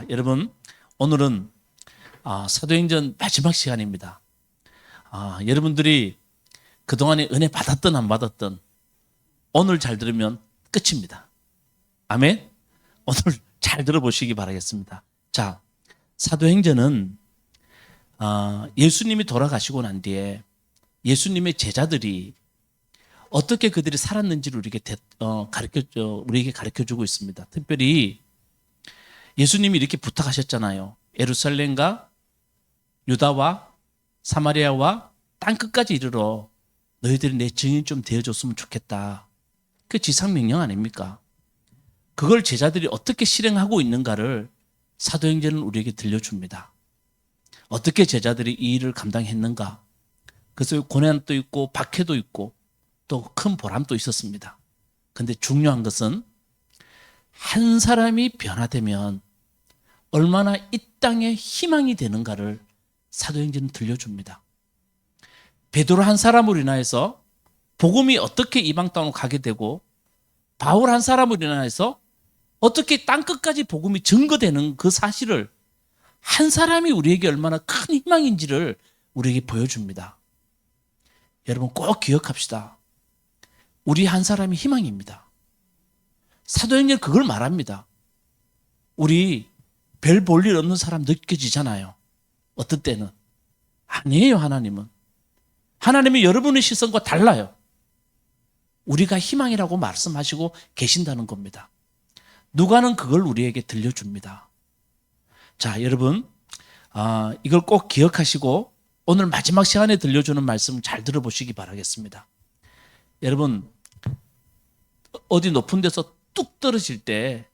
여러분, 오늘은 사도행전 마지막 시간입니다. 여러분들이 그동안에 은혜 받았든 안 받았든 오늘 잘 들으면 끝입니다. 아멘? 오늘 잘 들어보시기 바라겠습니다. 자, 사도행전은 예수님이 돌아가시고 난 뒤에 예수님의 제자들이 어떻게 그들이 살았는지를 우리에게 가르쳐주고 있습니다. 특별히 예수님이 이렇게 부탁하셨잖아요. 예루살렘과 유다와 사마리아와 땅끝까지 이르러 너희들이 내 증인 좀 되어줬으면 좋겠다. 그 지상명령 아닙니까? 그걸 제자들이 어떻게 실행하고 있는가를 사도행전은 우리에게 들려줍니다. 어떻게 제자들이 이 일을 감당했는가. 그래서 고난도 있고 박해도 있고 또 큰 보람도 있었습니다. 그런데 중요한 것은 한 사람이 변화되면 얼마나 이 땅에 희망이 되는가를 사도행전은 들려줍니다. 베드로 한 사람으로 인하여서 복음이 어떻게 이방 땅으로 가게 되고 바울 한 사람으로 인하여서 어떻게 땅끝까지 복음이 증거되는 그 사실을 한 사람이 우리에게 얼마나 큰 희망인지를 우리에게 보여줍니다. 여러분 꼭 기억합시다. 우리 한 사람이 희망입니다. 사도행전 그걸 말합니다. 우리 별 볼 일 없는 사람 느껴지잖아요. 어떤 때는. 아니에요, 하나님은. 하나님이 여러분의 시선과 달라요. 우리가 희망이라고 말씀하시고 계신다는 겁니다. 누가는 그걸 우리에게 들려줍니다. 자, 여러분, 이걸 꼭 기억하시고 오늘 마지막 시간에 들려주는 말씀 잘 들어보시기 바라겠습니다. 여러분, 어디 높은 데서 뚝 떨어질 때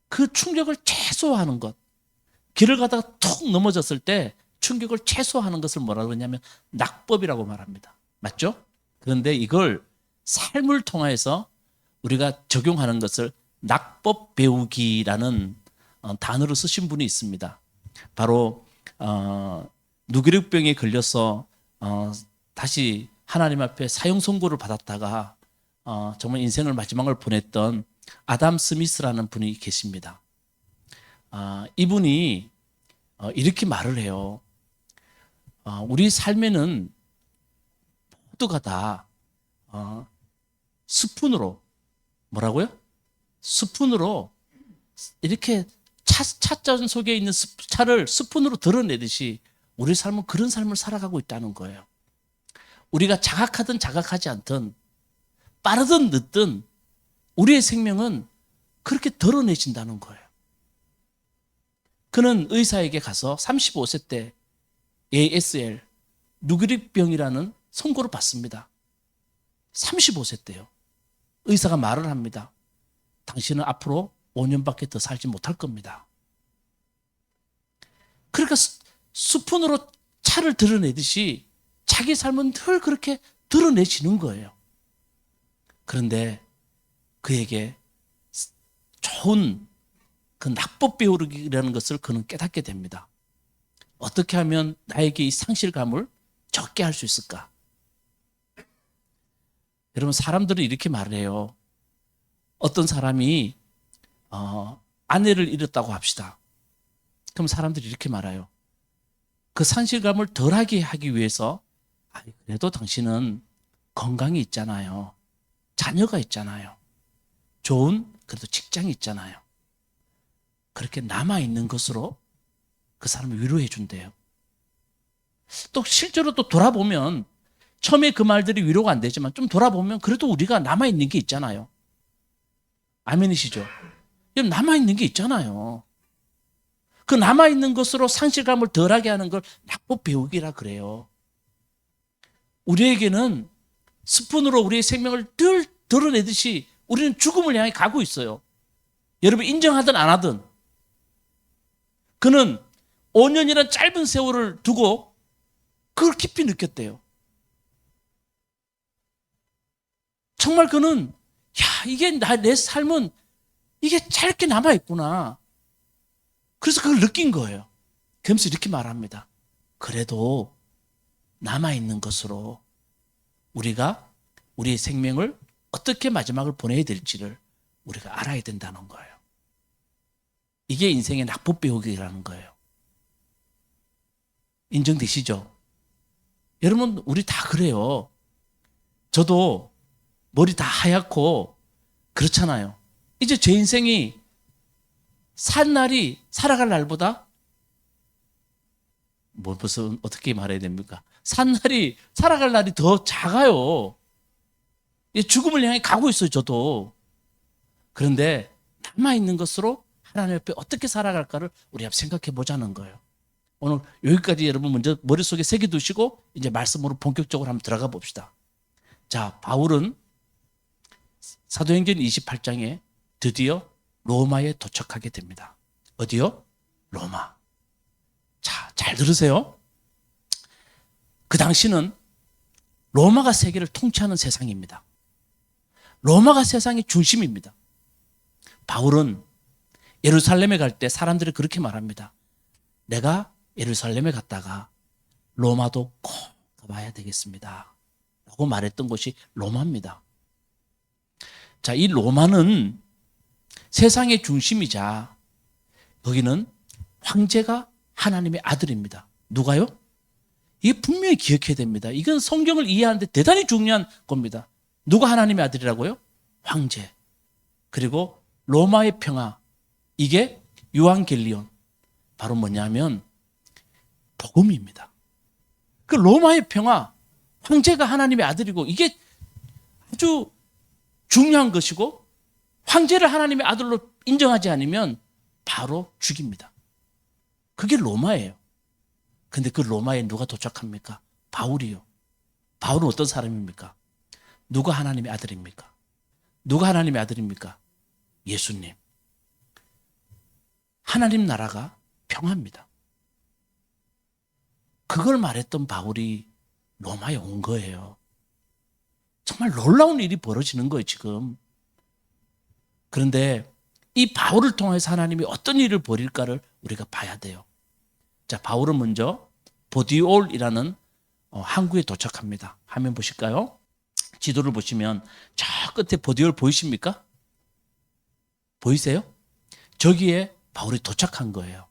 그 충격을 최소화하는 것, 길을 가다가 툭 넘어졌을 때 충격을 최소화하는 것을 뭐라고 그러냐면 낙법이라고 말합니다. 맞죠? 그런데 이걸 삶을 통해서 우리가 적용하는 것을 낙법 배우기라는 단어로 쓰신 분이 있습니다. 바로 누기력병에 걸려서 다시 하나님 앞에 사형 선고를 받았다가 정말 인생을 마지막을 보냈던 아담 스미스라는 분이 계십니다. 이분이 이렇게 말을 해요. 우리 삶에는 모두가 다 스푼으로 뭐라고요? 스푼으로 이렇게 차잔 속에 있는 차를 스푼으로 드러내듯이 우리 삶은 그런 삶을 살아가고 있다는 거예요. 우리가 자각하든 자각하지 않든 빠르든 늦든 우리의 생명은 그렇게 드러내진다는 거예요. 그는 의사에게 가서 35세 때 ASL, 누기력병이라는 선고를 받습니다. 35세 때요. 의사가 말을 합니다. 당신은 앞으로 5년밖에 더 살지 못할 겁니다. 그러니까 스푼으로 차를 드러내듯이 자기 삶은 늘 그렇게 드러내지는 거예요. 그런데 그에게 좋은 그 낙법 배우기라는 것을 그는 깨닫게 됩니다. 어떻게 하면 나에게 이 상실감을 적게 할 수 있을까? 여러분 사람들은 이렇게 말을 해요. 어떤 사람이 아내를 잃었다고 합시다. 그럼 사람들이 이렇게 말해요. 그 상실감을 덜하게 하기 위해서 그래도 당신은 건강이 있잖아요. 자녀가 있잖아요. 좋은 그래도 직장이 있잖아요. 그렇게 남아있는 것으로 그 사람을 위로해 준대요. 또 실제로 또 돌아보면 처음에 그 말들이 위로가 안 되지만 좀 돌아보면 그래도 우리가 남아있는 게 있잖아요. 아멘이시죠? 남아있는 게 있잖아요. 그 남아있는 것으로 상실감을 덜하게 하는 걸 낙법 배우기라 그래요. 우리에게는 스푼으로 우리의 생명을 늘 드러내듯이 우리는 죽음을 향해 가고 있어요. 여러분 인정하든 안 하든. 그는 5년이라는 짧은 세월을 두고 그걸 깊이 느꼈대요. 정말 그는 이게 내 삶은 이게 짧게 남아있구나. 그래서 그걸 느낀 거예요. 그러면서 이렇게 말합니다. 그래도 남아있는 것으로 우리가 우리의 생명을 어떻게 마지막을 보내야 될지를 우리가 알아야 된다는 거예요. 이게 인생의 낙법 배우기라는 거예요. 인정되시죠? 여러분, 우리 다 그래요. 저도 머리 다 하얗고 그렇잖아요. 이제 제 인생이 산 날이 살아갈 날보다 무슨 어떻게 말해야 됩니까? 산 날이 살아갈 날이 더 작아요. 죽음을 향해 가고 있어요, 저도. 그런데 남아있는 것으로 하나님 옆에 어떻게 살아갈까를 우리 한번 생각해 보자는 거예요. 오늘 여기까지 여러분 먼저 머릿속에 새겨두시고 이제 말씀으로 본격적으로 한번 들어가 봅시다. 자, 바울은 사도행전 28장에 드디어 로마에 도착하게 됩니다. 어디요? 로마. 자, 잘 들으세요. 그 당시는 로마가 세계를 통치하는 세상입니다. 로마가 세상의 중심입니다. 바울은 예루살렘에 갈 때 사람들이 그렇게 말합니다. 내가 예루살렘에 갔다가 로마도 꼭 가봐야 되겠습니다. 라고 말했던 곳이 로마입니다. 자, 이 로마는 세상의 중심이자 여기는 황제가 하나님의 아들입니다. 누가요? 이게 분명히 기억해야 됩니다. 이건 성경을 이해하는데 대단히 중요한 겁니다. 누가 하나님의 아들이라고요? 황제. 그리고 로마의 평화. 이게 유앙겔리온. 바로 뭐냐면 복음입니다. 그 로마의 평화, 황제가 하나님의 아들이고 이게 아주 중요한 것이고 황제를 하나님의 아들로 인정하지 않으면 바로 죽입니다. 그게 로마예요. 근데 그 로마에 누가 도착합니까? 바울이요. 바울은 어떤 사람입니까? 누가 하나님의 아들입니까? 누가 하나님의 아들입니까? 예수님. 하나님 나라가 평화입니다. 그걸 말했던 바울이 로마에 온 거예요. 정말 놀라운 일이 벌어지는 거예요, 지금. 그런데 이 바울을 통해서 하나님이 어떤 일을 벌일까를 우리가 봐야 돼요. 자, 바울은 먼저 보디올이라는 항구에 도착합니다. 화면 보실까요? 지도를 보시면 저 끝에 보디올 보이십니까? 보이세요? 저기에 바울이 도착한 거예요.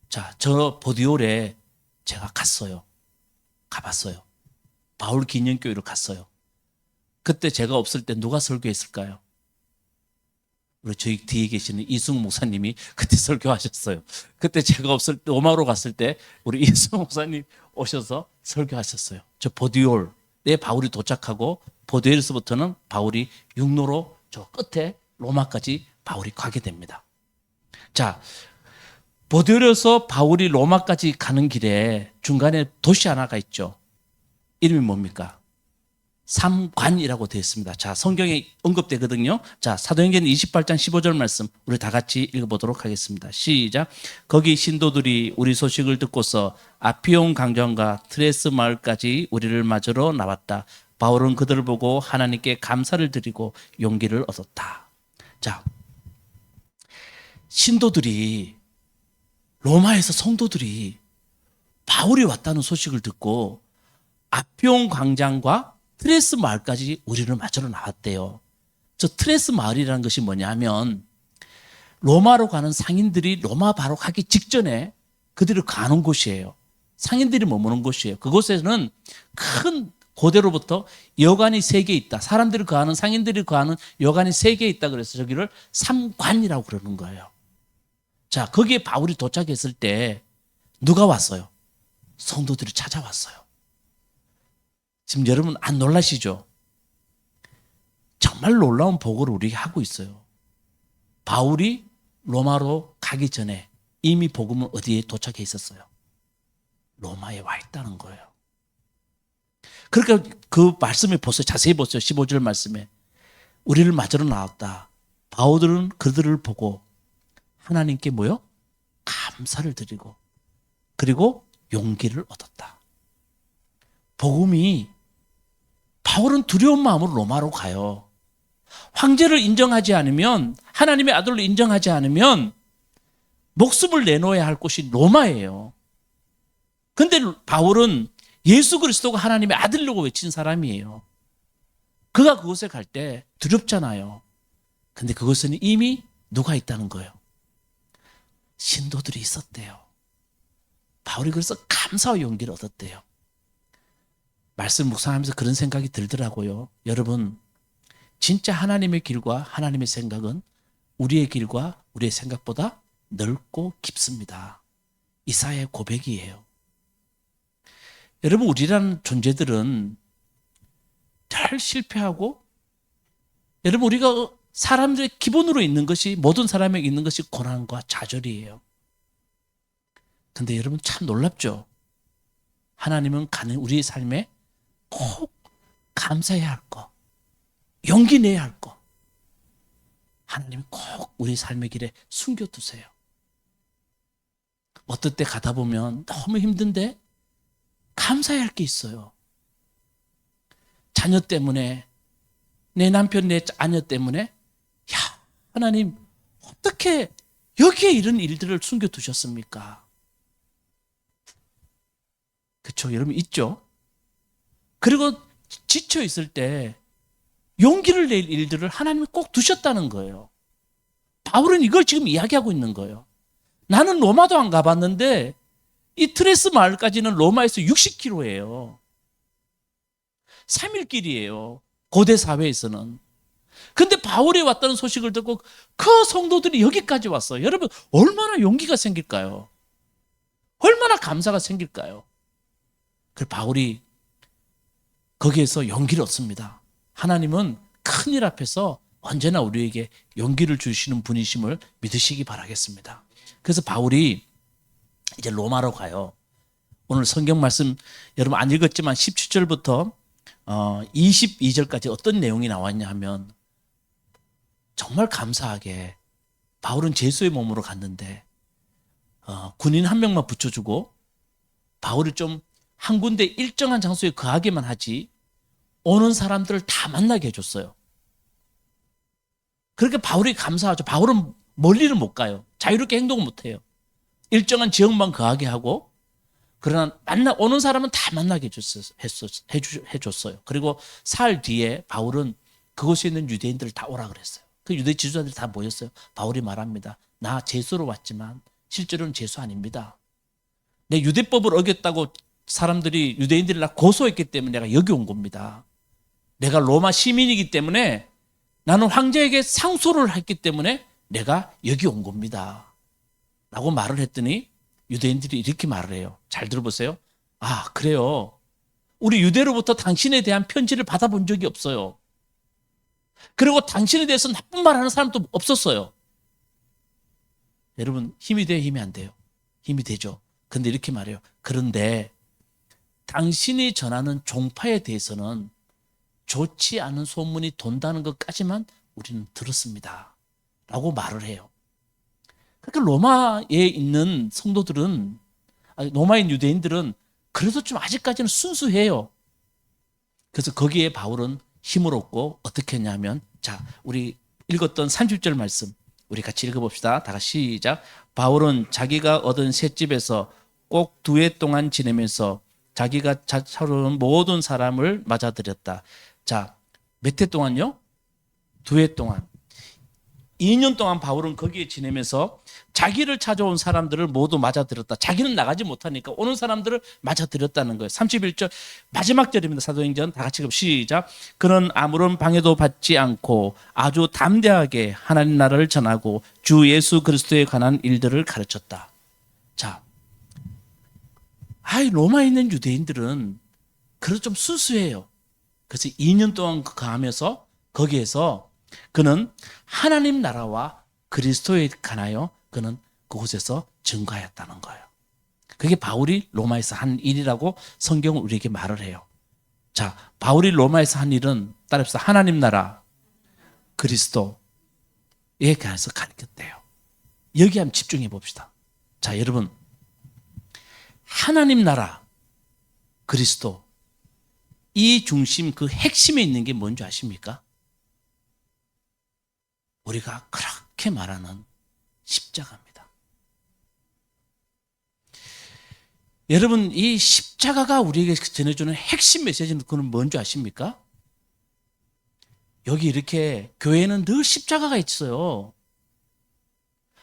자, 저 보디올에 제가 갔어요. 가봤어요. 바울 기념교회로 갔어요. 그때 제가 없을 때 누가 설교했을까요? 우리 저희 뒤에 계시는 이승우 목사님이 그때 설교하셨어요. 그때 제가 없을 때 로마로 갔을 때 우리 이승우 목사님 오셔서 설교하셨어요. 저 보디올에 바울이 도착하고 보디올에서부터는 바울이 육로로 저 끝에 로마까지 바울이 가게 됩니다. 자, 보디올에서 바울이 로마까지 가는 길에 중간에 도시 하나가 있죠. 이름이 뭡니까? 삼관이라고 되어 있습니다. 자, 성경에 언급되거든요. 자, 사도행전 28장 15절 말씀 우리 다 같이 읽어보도록 하겠습니다. 시작. 거기 신도들이 우리 소식을 듣고서 아피온 강정과 트레스 마을까지 우리를 맞으러 나왔다. 바울은 그들을 보고 하나님께 감사를 드리고 용기를 얻었다. 자, 신도들이 로마에서 성도들이 바울이 왔다는 소식을 듣고 아피온 광장과 트레스 마을까지 우리를 맞으러 나왔대요. 저 트레스 마을이라는 것이 뭐냐면 로마로 가는 상인들이 로마 바로 가기 직전에 그들을 가는 곳이에요. 상인들이 머무는 곳이에요. 그곳에는 큰 고대로부터 여관이 3개 있다. 사람들이 거하는, 상인들이 거하는 여관이 3개 있다. 그래서 저기를 삼관이라고 그러는 거예요. 자, 거기에 바울이 도착했을 때 누가 왔어요? 성도들이 찾아왔어요. 지금 여러분 안 놀라시죠? 정말 놀라운 보고를 우리에게 하고 있어요. 바울이 로마로 가기 전에 이미 복음은 어디에 도착해 있었어요? 로마에 와 있다는 거예요. 그러니까 그 말씀에 보세요. 자세히 보세요. 15절 말씀에 우리를 맞으러 나왔다. 바울은 그들을 보고 하나님께 뭐요? 감사를 드리고 그리고 용기를 얻었다. 복음이 바울은 두려운 마음으로 로마로 가요. 황제를 인정하지 않으면 하나님의 아들로 인정하지 않으면 목숨을 내놓아야 할 곳이 로마예요. 그런데 바울은 예수 그리스도가 하나님의 아들이라고 외친 사람이에요. 그가 그곳에 갈 때 두렵잖아요. 근데 그것은 이미 누가 있다는 거예요? 신도들이 있었대요. 바울이 그래서 감사와 용기를 얻었대요. 말씀 묵상하면서 그런 생각이 들더라고요. 여러분, 진짜 하나님의 길과 하나님의 생각은 우리의 길과 우리의 생각보다 넓고 깊습니다. 이사야의 고백이에요. 여러분, 우리라는 존재들은 늘 실패하고, 여러분, 우리가 사람들의 기본으로 있는 것이, 모든 사람에게 있는 것이 고난과 좌절이에요. 근데 여러분 참 놀랍죠? 하나님은 우리의 삶에 꼭 감사해야 할 거, 용기 내야 할 거, 하나님이 꼭 우리 삶의 길에 숨겨두세요. 어떨 때 가다 보면 너무 힘든데 감사해야 할 게 있어요. 자녀 때문에, 내 남편, 내 자녀 때문에, 야, 하나님 어떻게 여기에 이런 일들을 숨겨두셨습니까? 그렇죠? 여러분 있죠? 그리고 지쳐 있을 때 용기를 낼 일들을 하나님이 꼭 두셨다는 거예요. 바울은 이걸 지금 이야기하고 있는 거예요. 나는 로마도 안 가봤는데 이 트레스 마을까지는 로마에서 60km예요. 3일 길이에요. 고대 사회에서는. 근데 바울이 왔다는 소식을 듣고 그 성도들이 여기까지 왔어요. 여러분 얼마나 용기가 생길까요? 얼마나 감사가 생길까요? 그 바울이 거기에서 용기를 얻습니다. 하나님은 큰일 앞에서 언제나 우리에게 용기를 주시는 분이심을 믿으시기 바라겠습니다. 그래서 바울이 이제 로마로 가요. 오늘 성경 말씀 여러분 안 읽었지만 17절부터 22절까지 어떤 내용이 나왔냐 하면 정말 감사하게 바울은 제수의 몸으로 갔는데 군인 한 명만 붙여주고 바울이 좀 한 군데 일정한 장소에 거하게만 하지 오는 사람들을 다 만나게 해줬어요. 그렇게 바울이 감사하죠. 바울은 멀리는 못 가요. 자유롭게 행동을 못 해요. 일정한 지역만 거하게 하고 그러나 오는 사람은 다 만나게 해줬어요. 그리고 사흘 뒤에 바울은 그곳에 있는 유대인들을 다 오라 그랬어요. 그 유대 지도자들이 다 모였어요. 바울이 말합니다. 나 제수로 왔지만 실제로는 제수 아닙니다. 내 유대법을 어겼다고 사람들이 유대인들이 나 고소했기 때문에 내가 여기 온 겁니다. 내가 로마 시민이기 때문에 나는 황제에게 상소를 했기 때문에 내가 여기 온 겁니다. 라고 말을 했더니 유대인들이 이렇게 말을 해요. 잘 들어보세요. 아, 그래요. 우리 유대로부터 당신에 대한 편지를 받아본 적이 없어요. 그리고 당신에 대해서 나쁜 말 하는 사람도 없었어요. 여러분 힘이 돼요? 힘이 안 돼요? 힘이 되죠. 근데 이렇게 말해요. 그런데 당신이 전하는 종파에 대해서는 좋지 않은 소문이 돈다는 것까지만 우리는 들었습니다. 라고 말을 해요. 그러니까 로마에 있는 성도들은, 로마에 있는 유대인들은 그래도 좀 아직까지는 순수해요. 그래서 거기에 바울은 힘을 얻고 어떻게 했냐면, 자, 우리 읽었던 30절 말씀 우리 같이 읽어봅시다. 다 같이 시작. 바울은 자기가 얻은 셋집에서 꼭 2해 동안 지내면서 자기가 찾아온 모든 사람을 맞아들였다. 자, 몇 해 동안요? 2해 동안. 2년 동안 바울은 거기에 지내면서 자기를 찾아온 사람들을 모두 맞아들였다. 자기는 나가지 못하니까 오는 사람들을 맞아들였다는 거예요. 31절 마지막 절입니다. 사도행전 다 같이 시작. 그는 아무런 방해도 받지 않고 아주 담대하게 하나님 나라를 전하고 주 예수 그리스도에 관한 일들을 가르쳤다. 자, 로마에 있는 유대인들은 그래도 좀 순수해요. 그래서 2년 동안 가면서 거기에서 그는 하나님 나라와 그리스도에 관하여 그는 그곳에서 증거하였다는 거예요. 그게 바울이 로마에서 한 일이라고 성경은 우리에게 말을 해요. 자, 바울이 로마에서 한 일은 따라서 하나님 나라, 그리스도에 관해서 가르쳤대요. 여기 한번 집중해 봅시다. 자, 여러분, 하나님 나라, 그리스도, 이 중심, 그 핵심에 있는 게 뭔지 아십니까? 우리가 그렇게 말하는 십자가입니다. 여러분, 이 십자가가 우리에게 전해주는 핵심 메시지는 그건 뭔지 아십니까? 여기 이렇게 교회에는 늘 십자가가 있어요.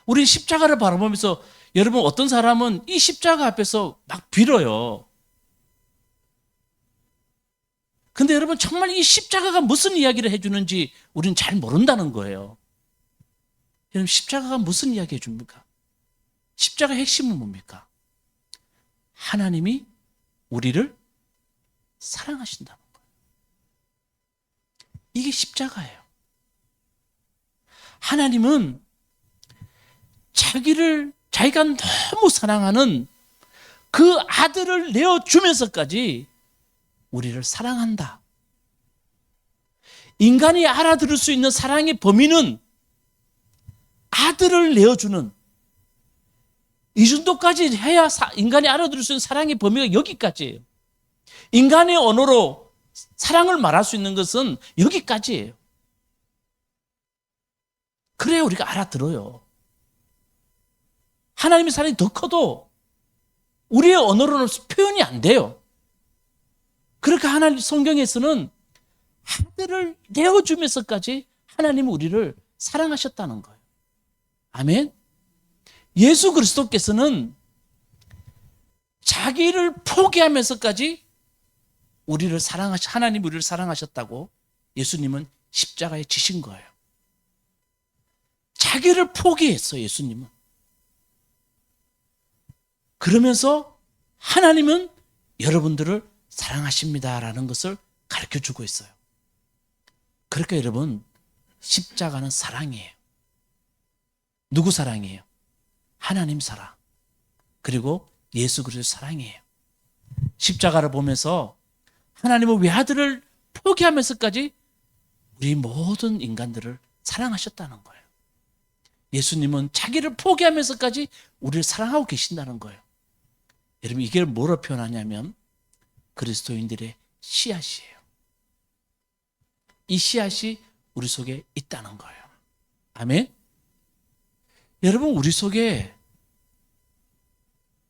우리 십자가를 바라보면서 여러분 어떤 사람은 이 십자가 앞에서 막 빌어요. 근데 여러분 정말 이 십자가가 무슨 이야기를 해주는지 우리는 잘 모른다는 거예요. 여러분 십자가가 무슨 이야기 해줍니까? 십자가의 핵심은 뭡니까? 하나님이 우리를 사랑하신다는 거예요. 이게 십자가예요. 하나님은 자기가 너무 사랑하는 그 아들을 내어주면서까지 우리를 사랑한다. 인간이 알아들을 수 있는 사랑의 범위는 아들을 내어주는 이 정도까지 해야 인간이 알아들을 수 있는 사랑의 범위가 여기까지예요. 인간의 언어로 사랑을 말할 수 있는 것은 여기까지예요. 그래야 우리가 알아들어요. 하나님의 사랑이 더 커도 우리의 언어로는 표현이 안 돼요. 그러니까 하나님 성경에서는 아들을 내어주면서까지 하나님은 우리를 사랑하셨다는 거예요. 아멘. 예수 그리스도께서는 자기를 포기하면서까지 하나님 우리를 사랑하셨다고 예수님은 십자가에 지신 거예요. 자기를 포기했어요, 예수님은. 그러면서 하나님은 여러분들을 사랑하십니다라는 것을 가르쳐 주고 있어요. 그러니까 여러분, 십자가는 사랑이에요. 누구 사랑이에요? 하나님 사랑. 그리고 예수 그리스도 사랑이에요. 십자가를 보면서 하나님은 외아들을 포기하면서까지 우리 모든 인간들을 사랑하셨다는 거예요. 예수님은 자기를 포기하면서까지 우리를 사랑하고 계신다는 거예요. 여러분 이게 뭐로 표현하냐면 그리스도인들의 씨앗이에요. 이 씨앗이 우리 속에 있다는 거예요. 아멘. 여러분 우리 속에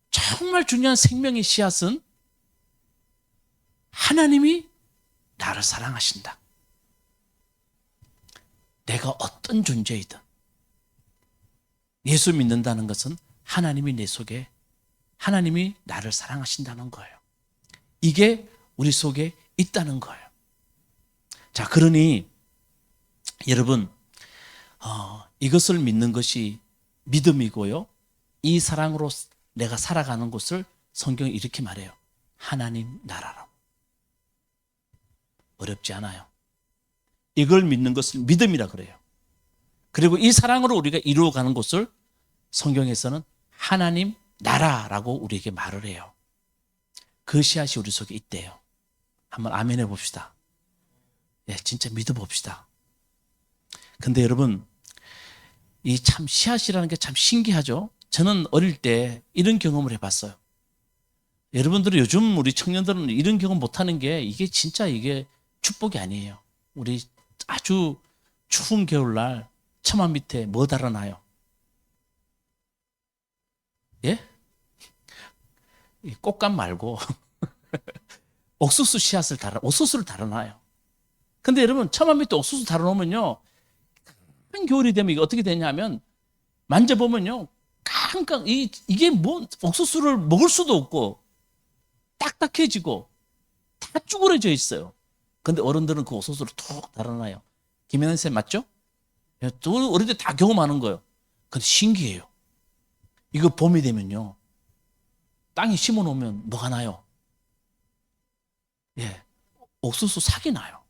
정말 중요한 생명의 씨앗은 하나님이 나를 사랑하신다. 내가 어떤 존재이든 예수 믿는다는 것은 하나님이 내 속에 하나님이 나를 사랑하신다는 거예요. 이게 우리 속에 있다는 거예요. 자, 그러니 여러분 이것을 믿는 것이 믿음이고요. 이 사랑으로 내가 살아가는 것을 성경이 이렇게 말해요. 하나님 나라라고. 어렵지 않아요. 이걸 믿는 것을 믿음이라 그래요. 그리고 이 사랑으로 우리가 이루어가는 것을 성경에서는 하나님 나라라고 우리에게 말을 해요. 그 씨앗이 우리 속에 있대요. 한번 아멘 해봅시다. 예, 진짜 믿어봅시다. 근데 여러분, 이 참 씨앗이라는 게 참 신기하죠? 저는 어릴 때 이런 경험을 해봤어요. 여러분들은 요즘 우리 청년들은 이런 경험 못하는 게 이게 진짜 이게 축복이 아니에요. 우리 아주 추운 겨울날 처마 밑에 뭐 달아나요? 예? 꽃감 말고 옥수수 씨앗을 옥수수를 달아놔요. 근데 여러분 처마 밑에 옥수수 달아놓으면요 한 겨울이 되면 이게 어떻게 되냐면 만져보면요 깡깡 이게 뭐 옥수수를 먹을 수도 없고 딱딱해지고 다 쭈그러져 있어요. 근데 어른들은 그 옥수수를 툭 달아놔요. 김현현 쌤 맞죠? 또 어릴 때 다 경험하는 거예요. 근데 신기해요. 이거 봄이 되면요 땅에 심어놓으면 뭐가 나요? 예, 옥수수 삭이 나요.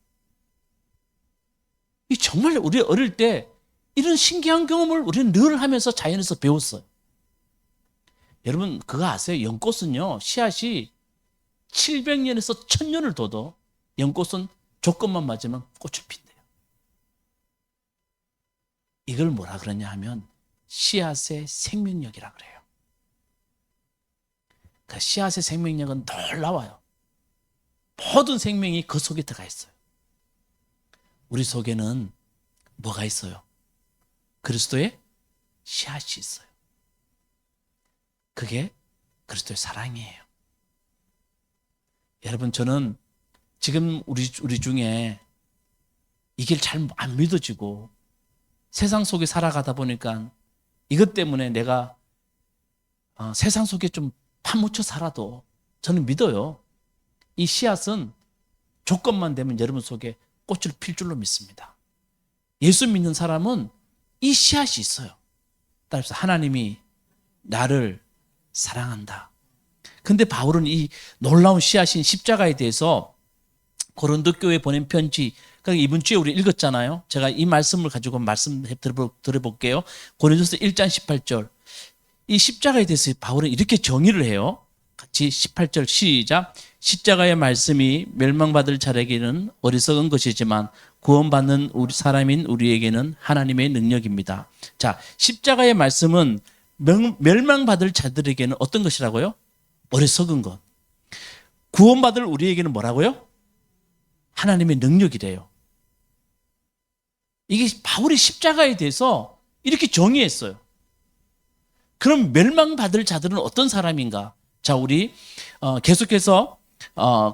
이 정말 우리 어릴 때 이런 신기한 경험을 우리는 늘 하면서 자연에서 배웠어요. 여러분 그거 아세요? 연꽃은요 씨앗이 700년에서 1000년을 둬도 연꽃은 조건만 맞으면 꽃을 핀대요. 이걸 뭐라 그러냐 하면 씨앗의 생명력이라 그래요. 그 씨앗의 생명력은 놀라워요. 모든 생명이 그 속에 들어가 있어요. 우리 속에는 뭐가 있어요? 그리스도의 씨앗이 있어요. 그게 그리스도의 사랑이에요. 여러분 저는 지금 우리 중에 이게 잘 안 믿어지고 세상 속에 살아가다 보니까 이것 때문에 내가 세상 속에 좀 파묻혀 살아도 저는 믿어요. 이 씨앗은 조건만 되면 여러분 속에 꽃을 필 줄로 믿습니다. 예수 믿는 사람은 이 씨앗이 있어요. 따라서 하나님이 나를 사랑한다. 근데 바울은 이 놀라운 씨앗인 십자가에 대해서 고린도 교회에 보낸 편지, 그러니까 이번 주에 우리 읽었잖아요. 제가 이 말씀을 가지고 말씀해 드려볼게요. 고린도서 1장 18절. 이 십자가에 대해서 바울은 이렇게 정의를 해요. 같이 18절 시작. 십자가의 말씀이 멸망받을 자에게는 어리석은 것이지만 구원받는 우리 사람인 우리에게는 하나님의 능력입니다. 자, 십자가의 말씀은 멸망받을 자들에게는 어떤 것이라고요? 어리석은 것. 구원받을 우리에게는 뭐라고요? 하나님의 능력이래요. 이게 바울이 십자가에 대해서 이렇게 정의했어요. 그럼 멸망받을 자들은 어떤 사람인가? 자, 우리 계속해서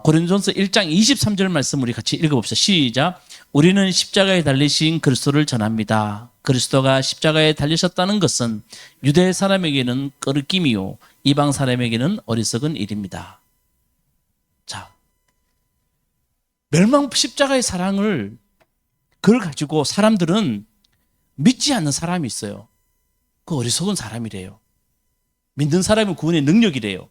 고린도전서 1장 23절 말씀 우리 같이 읽어봅시다. 시작. 우리는 십자가에 달리신 그리스도를 전합니다. 그리스도가 십자가에 달리셨다는 것은 유대 사람에게는 거리낌이요 이방 사람에게는 어리석은 일입니다. 자, 멸망 십자가의 사랑을 그걸 가지고 사람들은 믿지 않는 사람이 있어요. 그 어리석은 사람이래요. 믿는 사람은 구원의 능력이래요.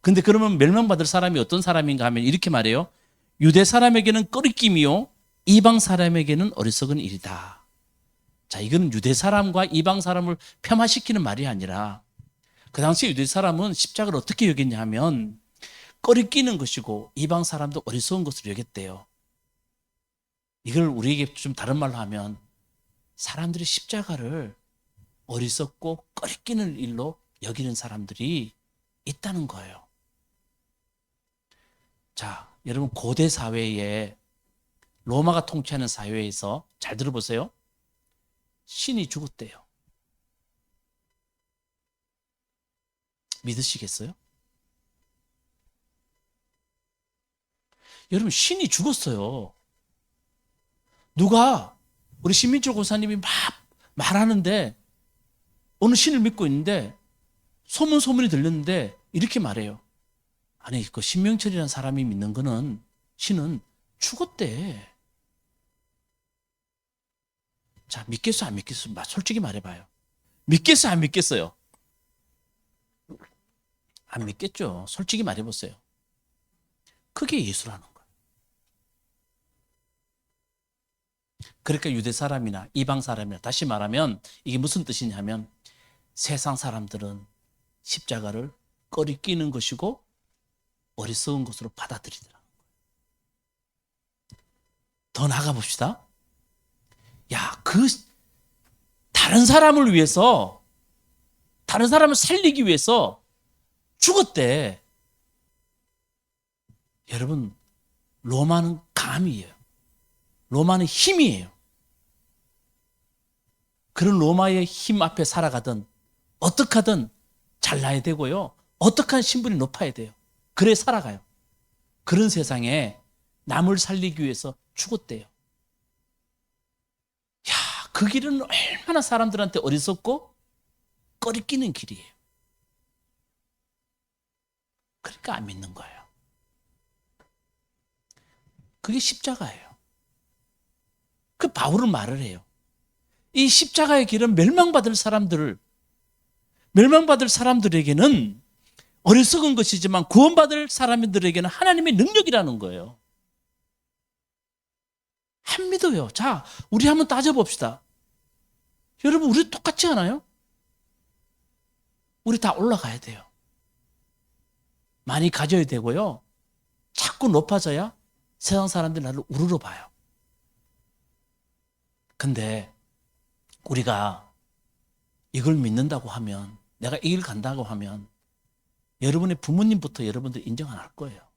근데 그러면 멸망받을 사람이 어떤 사람인가 하면 이렇게 말해요. 유대 사람에게는 꺼리낌이요 이방 사람에게는 어리석은 일이다. 자, 이거는 유대 사람과 이방 사람을 폄하시키는 말이 아니라 그 당시 유대 사람은 십자가를 어떻게 여겼냐 하면 꺼리끼는 것이고 이방 사람도 어리석은 것으로 여겼대요. 이걸 우리에게 좀 다른 말로 하면 사람들이 십자가를 어리석고 꺼리끼는 일로 여기는 사람들이 있다는 거예요. 자, 여러분 고대 사회에 로마가 통치하는 사회에서 잘 들어보세요. 신이 죽었대요. 믿으시겠어요? 여러분 신이 죽었어요. 누가 우리 신민철 고사님이 막 말하는데 어느 신을 믿고 있는데 소문이 들렸는데 이렇게 말해요. 아니 그 신명철이라는 사람이 믿는 거는 신은 죽었대. 자, 믿겠어 안 믿겠어? 솔직히 말해봐요. 믿겠어 안 믿겠어요? 안 믿겠죠. 솔직히 말해보세요. 그게 예수라는 거예요. 그러니까 유대 사람이나 이방 사람이나 다시 말하면 이게 무슨 뜻이냐면 세상 사람들은 십자가를 꺼리끼는 것이고 어리석은 것으로 받아들이더라고요. 더 나가 봅시다. 야, 다른 사람을 위해서, 다른 사람을 살리기 위해서 죽었대. 여러분, 로마는 감이에요. 로마는 힘이에요. 그런 로마의 힘 앞에 살아가든 어떻게 하든 잘나야 되고요. 어떻게 하면 신분이 높아야 돼요. 그래 살아가요. 그런 세상에 남을 살리기 위해서 죽었대요. 야, 그 길은 얼마나 사람들한테 어리석고 꺼리끼는 길이에요. 그러니까 안 믿는 거예요. 그게 십자가예요. 그 바울은 말을 해요. 이 십자가의 길은 멸망받을 사람들에게는 어리석은 것이지만 구원받을 사람들에게는 하나님의 능력이라는 거예요. 안 믿어요. 자, 우리 한번 따져봅시다. 여러분, 우리 똑같지 않아요? 우리 다 올라가야 돼요. 많이 가져야 되고요. 자꾸 높아져야 세상 사람들이 나를 우러러 봐요. 근데 우리가 이걸 믿는다고 하면, 내가 이 길 간다고 하면 여러분의 부모님부터 여러분들 인정 안 할 거예요.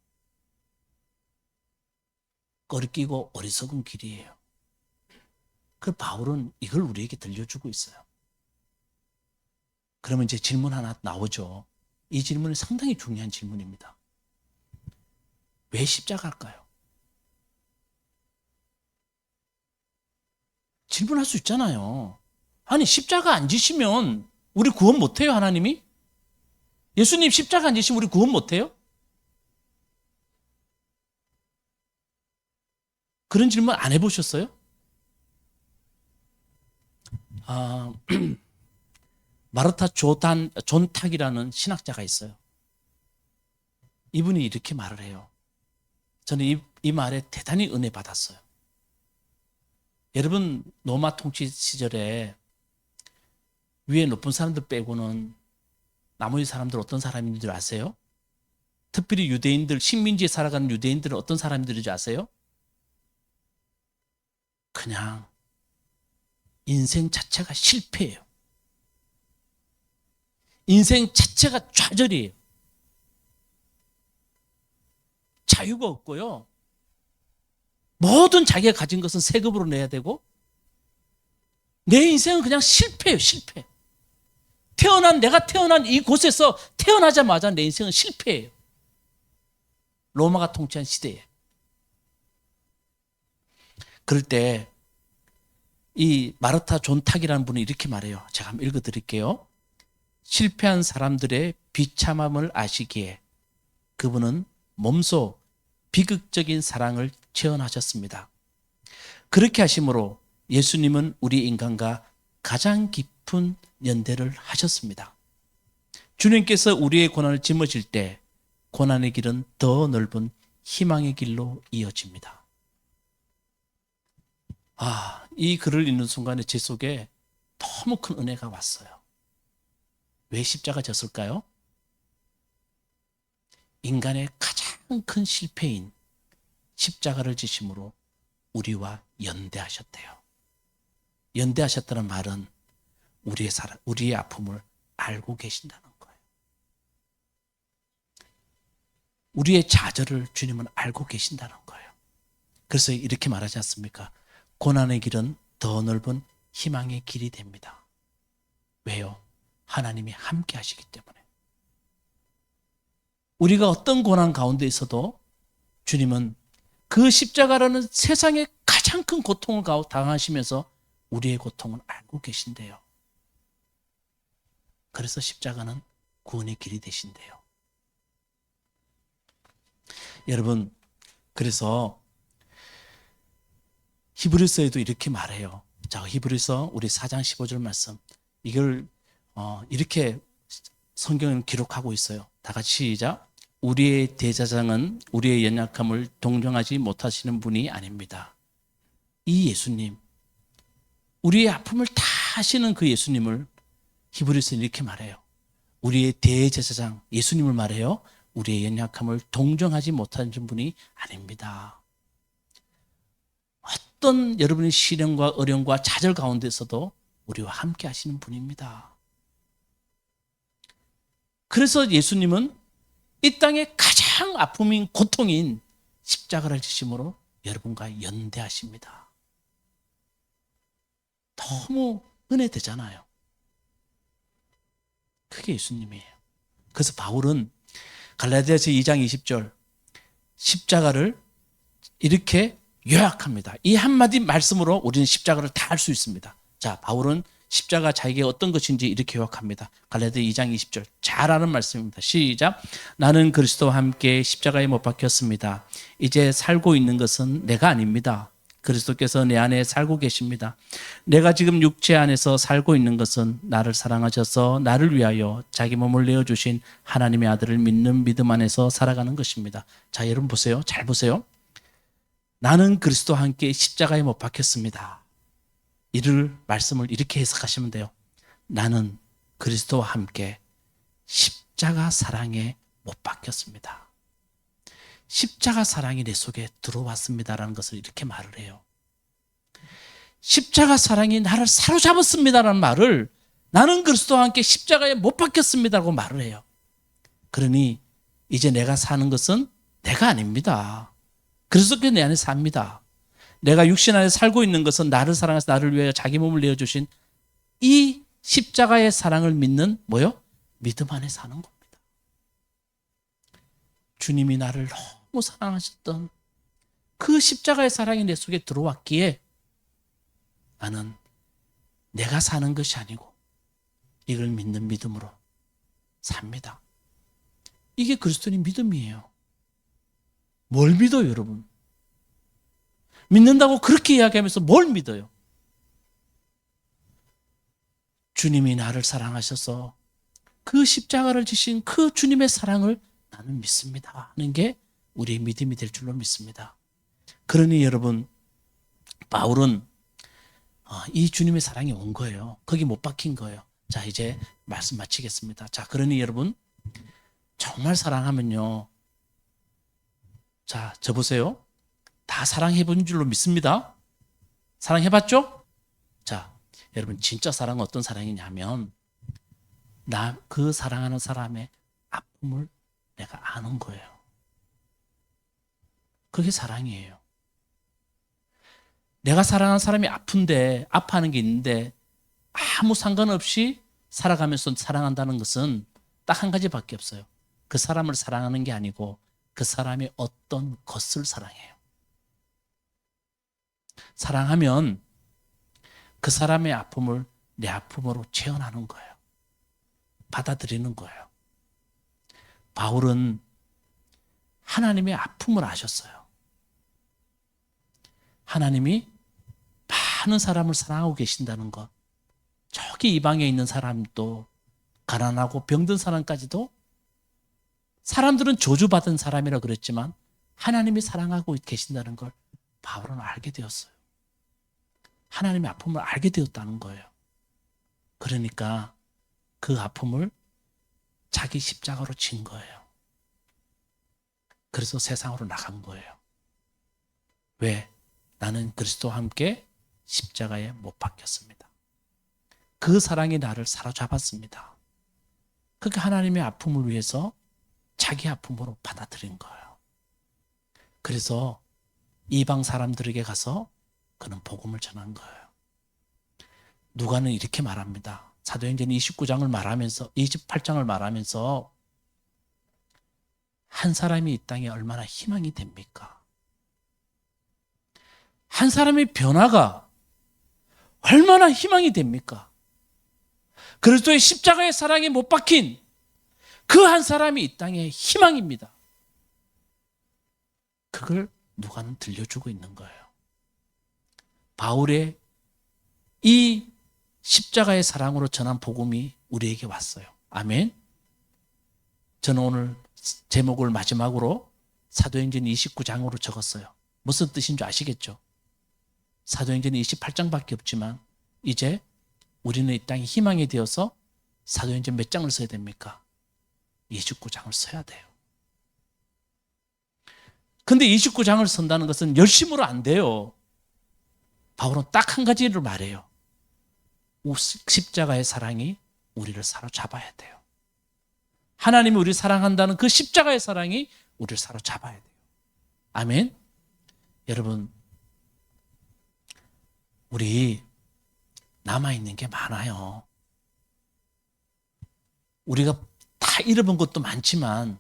꺼리끼고 어리석은 길이에요. 그 바울은 이걸 우리에게 들려주고 있어요. 그러면 이제 질문 하나 나오죠. 이 질문이 상당히 중요한 질문입니다. 왜 십자가일까요? 질문할 수 있잖아요. 아니 십자가 안 지시면 우리 구원 못해요 하나님이? 예수님 십자가 안 지시면 우리 구원 못해요? 그런 질문 안 해보셨어요? 아, 마르타 존탁이라는 신학자가 있어요. 이분이 이렇게 말을 해요. 저는 이 말에 대단히 은혜 받았어요. 여러분 로마 통치 시절에 위에 높은 사람들 빼고는 나머지 사람들 어떤 사람인 줄 아세요? 특별히 유대인들, 식민지에 살아가는 유대인들은 어떤 사람들인지 아세요? 그냥 인생 자체가 실패예요. 인생 자체가 좌절이에요. 자유가 없고요. 모든 자기가 가진 것은 세금으로 내야 되고 내 인생은 그냥 실패예요. 실패. 내가 태어난 이곳에서 태어나자마자 내 인생은 실패예요. 로마가 통치한 시대에. 그럴 때 이 마르타 존탁이라는 분이 이렇게 말해요. 제가 한번 읽어드릴게요. 실패한 사람들의 비참함을 아시기에 그분은 몸소 비극적인 사랑을 체험하셨습니다. 그렇게 하심으로 예수님은 우리 인간과 가장 깊은 연대를 하셨습니다. 주님께서 우리의 고난을 짊어질 때 고난의 길은 더 넓은 희망의 길로 이어집니다. 이 글을 읽는 순간에 제 속에 너무 큰 은혜가 왔어요. 왜 십자가 졌을까요? 인간의 가장 큰 실패인 십자가를 지심으로 우리와 연대하셨대요. 연대하셨다는 말은 우리의 아픔을 알고 계신다는 거예요. 우리의 좌절을 주님은 알고 계신다는 거예요. 그래서 이렇게 말하지 않습니까? 고난의 길은 더 넓은 희망의 길이 됩니다. 왜요? 하나님이 함께 하시기 때문에. 우리가 어떤 고난 가운데 있어도 주님은 그 십자가라는 세상의 가장 큰 고통을 당하시면서 우리의 고통을 알고 계신대요. 그래서 십자가는 구원의 길이 되신대요. 여러분, 그래서 히브리서에도 이렇게 말해요. 자, 히브리서 우리 4장 15절 말씀. 이걸 이렇게 성경은 기록하고 있어요. 다 같이 시작. 우리의 대제사장은 우리의 연약함을 동정하지 못하시는 분이 아닙니다. 이 예수님, 우리의 아픔을 다 하시는 그 예수님을 히브리서는 이렇게 말해요. 우리의 대제사장 예수님을 말해요. 우리의 연약함을 동정하지 못하는 분이 아닙니다. 어떤 여러분의 시련과 어려움과 좌절 가운데서도 우리와 함께 하시는 분입니다. 그래서 예수님은 이 땅의 가장 아픔인 고통인 십자가를 지심으로 여러분과 연대하십니다. 너무 은혜되잖아요. 그게 예수님이에요. 그래서 바울은 갈라디아서 2장 20절 십자가를 이렇게 요약합니다. 이 한마디 말씀으로 우리는 십자가를 다 알 수 있습니다. 자, 바울은 십자가 자기가 어떤 것인지 이렇게 요약합니다. 갈라디아 2장 20절 잘 아는 말씀입니다. 시작. 나는 그리스도와 함께 십자가에 못 박혔습니다. 이제 살고 있는 것은 내가 아닙니다. 그리스도께서 내 안에 살고 계십니다. 내가 지금 육체 안에서 살고 있는 것은 나를 사랑하셔서 나를 위하여 자기 몸을 내어주신 하나님의 아들을 믿는 믿음 안에서 살아가는 것입니다. 자, 여러분 보세요. 잘 보세요. 나는 그리스도와 함께 십자가에 못 박혔습니다. 이를 말씀을 이렇게 해석하시면 돼요. 나는 그리스도와 함께 십자가 사랑에 못 박혔습니다. 십자가 사랑이 내 속에 들어왔습니다라는 것을 이렇게 말을 해요. 십자가 사랑이 나를 사로잡았습니다라는 말을 나는 그리스도와 함께 십자가에 못 박혔습니다라고 말을 해요. 그러니 이제 내가 사는 것은 내가 아닙니다. 그리스도께서 내 안에 삽니다. 내가 육신 안에 살고 있는 것은 나를 사랑해서 나를 위하여 자기 몸을 내어주신 이 십자가의 사랑을 믿는 뭐요? 믿음 안에 사는 겁니다. 주님이 나를 너무 사랑하셨던 그 십자가의 사랑이 내 속에 들어왔기에 나는 내가 사는 것이 아니고 이걸 믿는 믿음으로 삽니다. 이게 그리스도인의 믿음이에요. 뭘 믿어요, 여러분? 믿는다고 그렇게 이야기하면서 뭘 믿어요? 주님이 나를 사랑하셔서 그 십자가를 지신 그 주님의 사랑을 나는 믿습니다 하는 게 우리의 믿음이 될 줄로 믿습니다. 그러니 여러분, 바울은 이 주님의 사랑이 온 거예요. 거기 못 박힌 거예요. 자, 이제 말씀 마치겠습니다. 자, 그러니 여러분, 정말 사랑하면요, 자, 저 보세요. 다 사랑해본 줄로 믿습니다. 사랑해봤죠? 자, 여러분, 진짜 사랑은 어떤 사랑이냐면 그 사랑하는 사람의 아픔을 내가 아는 거예요. 그게 사랑이에요. 내가 사랑하는 사람이 아픈데, 아파하는 게 있는데 아무 상관없이 살아가면서 사랑한다는 것은 딱 한 가지밖에 없어요. 그 사람을 사랑하는 게 아니고 그 사람이 어떤 것을 사랑해요. 사랑하면 그 사람의 아픔을 내 아픔으로 체험하는 거예요. 받아들이는 거예요. 바울은 하나님의 아픔을 아셨어요. 하나님이 많은 사람을 사랑하고 계신다는 것. 저기 이방에 있는 사람도, 가난하고 병든 사람까지도, 사람들은 저주받은 사람이라 그랬지만 하나님이 사랑하고 계신다는 걸 바울은 알게 되었어요. 하나님의 아픔을 알게 되었다는 거예요. 그러니까 그 아픔을 자기 십자가로 진 거예요. 그래서 세상으로 나간 거예요. 왜? 나는 그리스도와 함께 십자가에 못 박혔습니다. 그 사랑이 나를 사로잡았습니다. 그게 하나님의 아픔을 위해서 자기 아픔으로 받아들인 거예요. 그래서 이방 사람들에게 가서 그는 복음을 전한 거예요. 누가는 이렇게 말합니다. 사도행전 29장을 말하면서, 28장을 말하면서 한 사람이 이 땅에 얼마나 희망이 됩니까? 한 사람의 변화가 얼마나 희망이 됩니까? 그리스도의 십자가의 사랑에 못 박힌 그 한 사람이 이 땅의 희망입니다. 그걸 누가는 들려주고 있는 거예요. 바울의 이 십자가의 사랑으로 전한 복음이 우리에게 왔어요. 아멘. 저는 오늘 제목을 마지막으로 사도행전 29장으로 적었어요. 무슨 뜻인 줄 아시겠죠? 사도행전 28장밖에 없지만 이제 우리는 이 땅에 희망이 되어서 사도행전 몇 장을 써야 됩니까? 29장을 써야 돼요. 근데 29장을 쓴다는 것은 열심으로 안 돼요. 바울은 딱 한 가지를 말해요. 십자가의 사랑이 우리를 사로잡아야 돼요. 하나님이 우리를 사랑한다는 그 십자가의 사랑이 우리를 사로잡아야 돼요. 아멘. 여러분, 우리 남아있는 게 많아요. 우리가 다 잃어본 것도 많지만,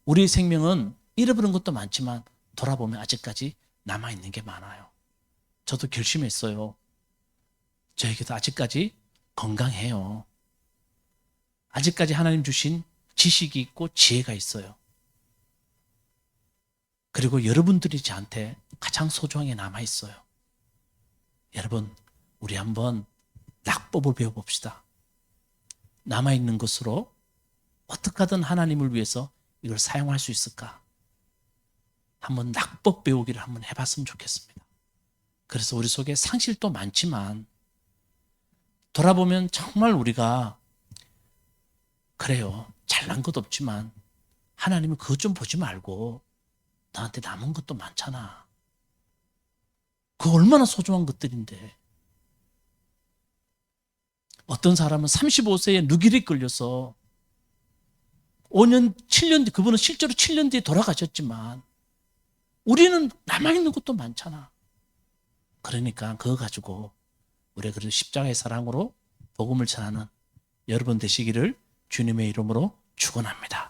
우리의 생명은 잃어버린 것도 많지만 돌아보면 아직까지 남아있는 게 많아요. 저도 결심했어요. 저에게도 아직까지 건강해요. 아직까지 하나님 주신 지식이 있고 지혜가 있어요. 그리고 여러분들이 저한테 가장 소중하게 남아있어요. 여러분, 우리 한번 낙법을 배워봅시다. 남아있는 것으로 어떻게 하든 하나님을 위해서 이걸 사용할 수 있을까? 한번 낙법 배우기를 한번 해봤으면 좋겠습니다. 그래서 우리 속에 상실도 많지만 돌아보면 정말 우리가 그래요. 잘난 것 없지만 하나님은 그것 좀 보지 말고 나한테 남은 것도 많잖아. 그거 얼마나 소중한 것들인데. 어떤 사람은 35세에 누기를 끌려서 5년, 7년 뒤, 그분은 실제로 7년 뒤에 돌아가셨지만 우리는 남아있는 것도 많잖아. 그러니까 그거 가지고 우리가 그래도 십자가의 사랑으로 복음을 전하는 여러분 되시기를 주님의 이름으로 축원합니다.